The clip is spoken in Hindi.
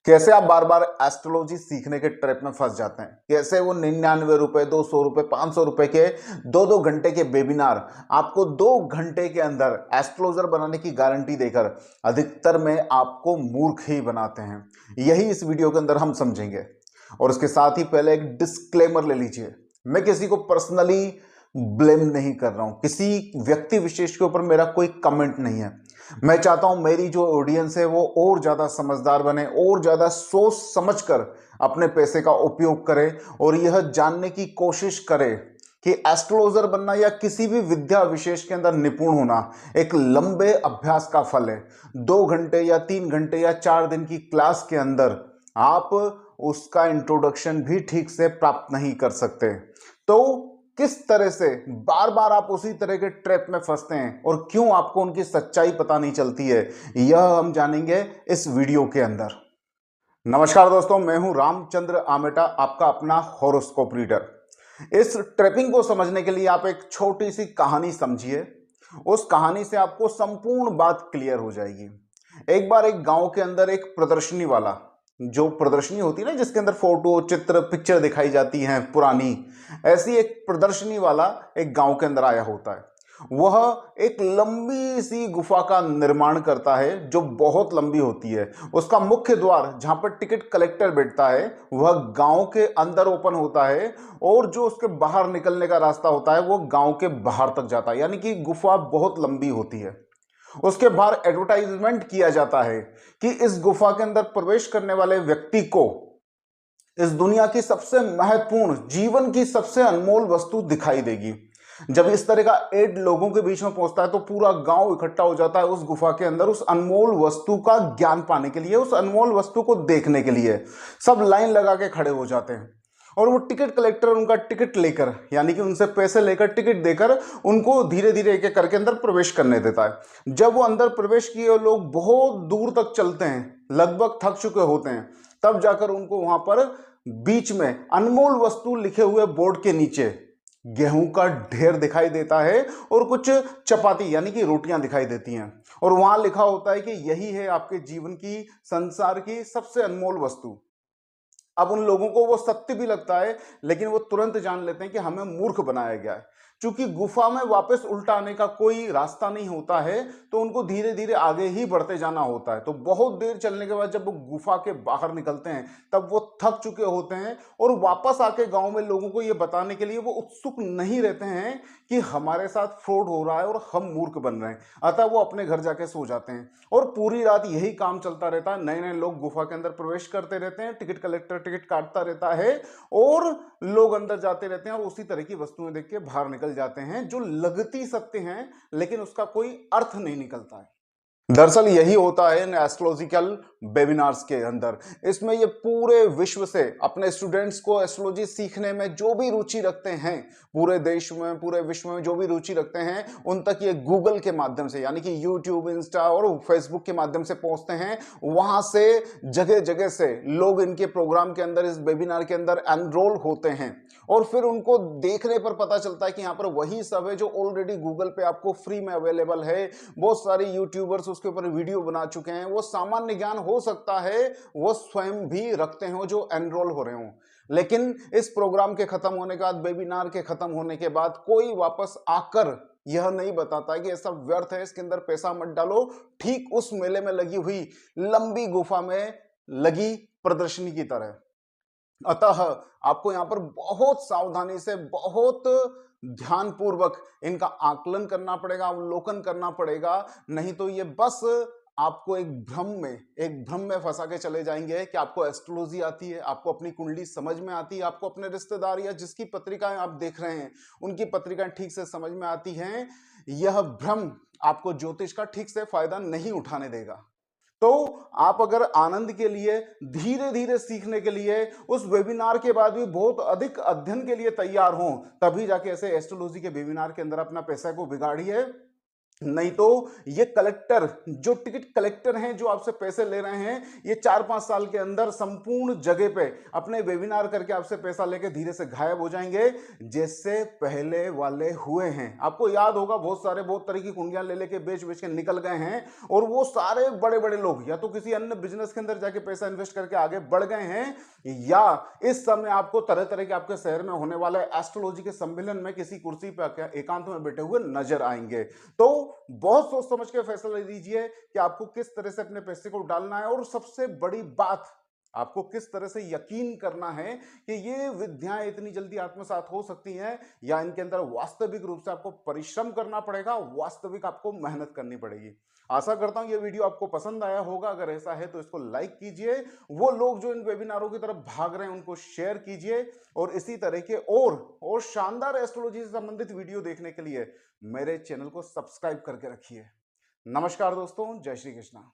कैसे आप बार बार एस्ट्रोलॉजी सीखने के ट्रैप में फंस जाते हैं। कैसे वो 99 रुपए, 200 रुपए, 500 रुपए के 2-2 घंटे के वेबिनार आपको 2 घंटे के अंदर एस्ट्रोलॉजर बनाने की गारंटी देकर अधिकतर में आपको मूर्ख ही बनाते हैं। यही इस वीडियो के अंदर हम समझेंगे। और उसके साथ ही पहले एक डिस्क्लेमर ले लीजिए, मैं किसी को पर्सनली ब्लेम नहीं कर रहा हूं, किसी व्यक्ति विशेष के ऊपर मेरा कोई कमेंट नहीं है। मैं चाहता हूं मेरी जो ऑडियंस है वो और ज्यादा समझदार बने, और ज्यादा सोच समझकर अपने पैसे का उपयोग करे और यह जानने की कोशिश करे कि एस्ट्रोलॉजर बनना या किसी भी विद्या विशेष के अंदर निपुण होना एक लंबे अभ्यास का फल है। 2 घंटे या 3 घंटे या 4 दिन की क्लास के अंदर आप उसका इंट्रोडक्शन भी ठीक से प्राप्त नहीं कर सकते। तो किस तरह से बार बार आप उसी तरह के ट्रैप में फंसते हैं और क्यों आपको उनकी सच्चाई पता नहीं चलती है, यह हम जानेंगे इस वीडियो के अंदर। नमस्कार दोस्तों, मैं हूं रामचंद्र आमेटा, आपका अपना हॉरोस्कोप रीडर। इस ट्रैपिंग को समझने के लिए आप एक छोटी सी कहानी समझिए। उस कहानी से आपको संपूर्ण बात क्लियर हो जाएगी। एक बार एक गांव के अंदर एक प्रदर्शनी वाला, जो प्रदर्शनी होती है ना जिसके अंदर फोटो, चित्र, पिक्चर दिखाई जाती हैं पुरानी, ऐसी एक प्रदर्शनी वाला एक गांव के अंदर आया होता है। वह एक लंबी सी गुफा का निर्माण करता है जो बहुत लंबी होती है। उसका मुख्य द्वार जहां पर टिकट कलेक्टर बैठता है वह गांव के अंदर ओपन होता है, और जो उसके बाहर निकलने का रास्ता होता है वो गांव के बाहर तक जाता है, यानी कि गुफा बहुत लंबी होती है। उसके बाहर एडवर्टाइजमेंट किया जाता है कि इस गुफा के अंदर प्रवेश करने वाले व्यक्ति को इस दुनिया की सबसे महत्वपूर्ण, जीवन की सबसे अनमोल वस्तु दिखाई देगी। जब इस तरह का एड लोगों के बीच में पहुंचता है तो पूरा गांव इकट्ठा हो जाता है उस गुफा के अंदर उस अनमोल वस्तु का ज्ञान पाने के लिए, उस अनमोल वस्तु को देखने के लिए। सब लाइन लगा के खड़े हो जाते हैं और वो टिकट कलेक्टर उनका टिकट लेकर, यानी कि उनसे पैसे लेकर, टिकट देकर उनको धीरे धीरे एक एक करके अंदर प्रवेश करने देता है। जब वो अंदर प्रवेश किए लोग बहुत दूर तक चलते हैं, लगभग थक चुके होते हैं, तब जाकर उनको वहां पर बीच में अनमोल वस्तु लिखे हुए बोर्ड के नीचे गेहूं का ढेर दिखाई देता है और कुछ चपाती यानी कि रोटियां दिखाई देती हैं, और वहां लिखा होता है कि यही है आपके जीवन की, संसार की सबसे अनमोल वस्तु। अब उन लोगों को वो सत्य भी लगता है, लेकिन वो तुरंत जान लेते हैं कि हमें मूर्ख बनाया गया है। क्योंकि गुफा में वापस उल्टा आने का कोई रास्ता नहीं होता है, तो उनको धीरे धीरे आगे ही बढ़ते जाना होता है। तो बहुत देर चलने के बाद जब वो गुफा के बाहर निकलते हैं तब वो थक चुके होते हैं, और वापस आके गांव में लोगों को ये बताने के लिए वो उत्सुक नहीं रहते हैं कि हमारे साथ फ्रॉड हो रहा है और हम मूर्ख बन रहे हैं। अतः वो अपने घर जाके सो जाते हैं और पूरी रात यही काम चलता रहता है। नए नए लोग गुफा के अंदर प्रवेश करते रहते हैं, टिकट कलेक्टर टिकट काटता रहता है और लोग अंदर जाते रहते हैं और उसी तरह की वस्तुएं देख के बाहर निकल जाते हैं, जो लगती सत्य हैं लेकिन उसका कोई अर्थ नहीं निकलता है। दरअसल यही होता है इन एस्ट्रोलॉजिकल वेबिनार्स के अंदर। इसमें ये पूरे विश्व से अपने स्टूडेंट्स को एस्ट्रोलॉजी सीखने में जो भी रुचि रखते हैं, पूरे देश में, पूरे विश्व में जो भी रुचि रखते हैं, उन तक ये गूगल के माध्यम से, यानी कि यूट्यूब, इंस्टा और फेसबुक के माध्यम से पहुंचते हैं। वहां से जगह जगह से लोग इनके प्रोग्राम के अंदर, इस वेबिनार के अंदर एनरोल होते हैं, और फिर उनको देखने पर पता चलता है कि यहाँ पर वही सब है जो ऑलरेडी गूगल पे आपको फ्री में अवेलेबल है। बहुत सारे यूट्यूबर्स उसके ऊपर वीडियो बना चुके हैं। वो सामान्य ज्ञान हो सकता है वो स्वयं भी रखते हो जो एनरोल हो रहे हो, लेकिन इस प्रोग्राम के खत्म होने के बाद, वेबिनार के खत्म होने के बाद, कोई वापस आकर यह नहीं बताता है कि ऐसा व्यर्थ है, इसके अंदर पैसा मत डालो। ठीक उस मेले में लगी हुई लंबी गुफा में लगी प्रदर्शनी की तरह। अतः आपको यहां पर बहुत सावधानी से, बहुत ध्यानपूर्वक इनका आकलन करना पड़ेगा, अवलोकन करना पड़ेगा। नहीं तो ये बस आपको एक भ्रम में फंसा के चले जाएंगे कि आपको एस्ट्रोलॉजी आती है, आपको अपनी कुंडली समझ में आती है, आपको अपने रिश्तेदार या जिसकी पत्रिकाएं आप देख रहे हैं उनकी पत्रिकाएं ठीक से समझ में आती हैं। यह भ्रम आपको ज्योतिष का ठीक से फायदा नहीं उठाने देगा। तो आप अगर आनंद के लिए, धीरे धीरे सीखने के लिए, उस वेबिनार के बाद भी बहुत अधिक अध्ययन के लिए तैयार हों, तभी जाके ऐसे एस्ट्रोलॉजी के वेबिनार के अंदर अपना पैसा को बिगाड़िए नहीं तो ये कलेक्टर, जो टिकट कलेक्टर हैं, जो आपसे पैसे ले रहे हैं, ये 4-5 साल के अंदर संपूर्ण जगह पे अपने वेबिनार करके आपसे पैसा लेके धीरे से गायब हो जाएंगे, जैसे पहले वाले हुए हैं। आपको याद होगा बहुत सारे बहुत तरह की कुंडियां ले लेके बेच बेच के निकल गए हैं, और वो सारे बड़े बड़े लोग या तो किसी अन्य बिजनेस के अंदर जाके पैसा इन्वेस्ट करके आगे बढ़ गए हैं, या इस समय आपको तरह तरह के आपके शहर में होने वाले एस्ट्रोलॉजी के सम्मेलन में किसी कुर्सी पर एकांत में बैठे हुए नजर आएंगे। तो बहुत सोच समझ के फैसला लीजिए कि आपको किस तरह से अपने पैसे को डालना है, और सबसे बड़ी बात, आपको किस तरह से यकीन करना है कि ये विद्याएं इतनी जल्दी आत्मसात हो सकती हैं, या इनके अंदर वास्तविक रूप से आपको परिश्रम करना पड़ेगा, वास्तविक आपको मेहनत करनी पड़ेगी। आशा करता हूं ये वीडियो आपको पसंद आया होगा। अगर ऐसा है तो इसको लाइक कीजिए, वो लोग जो इन वेबिनारों की तरफ भाग रहे हैं उनको शेयर कीजिए, और इसी तरह के और शानदार एस्ट्रोलॉजी से संबंधित वीडियो देखने के लिए मेरे चैनल को सब्सक्राइब करके रखिए। नमस्कार दोस्तों, जय श्री कृष्णा।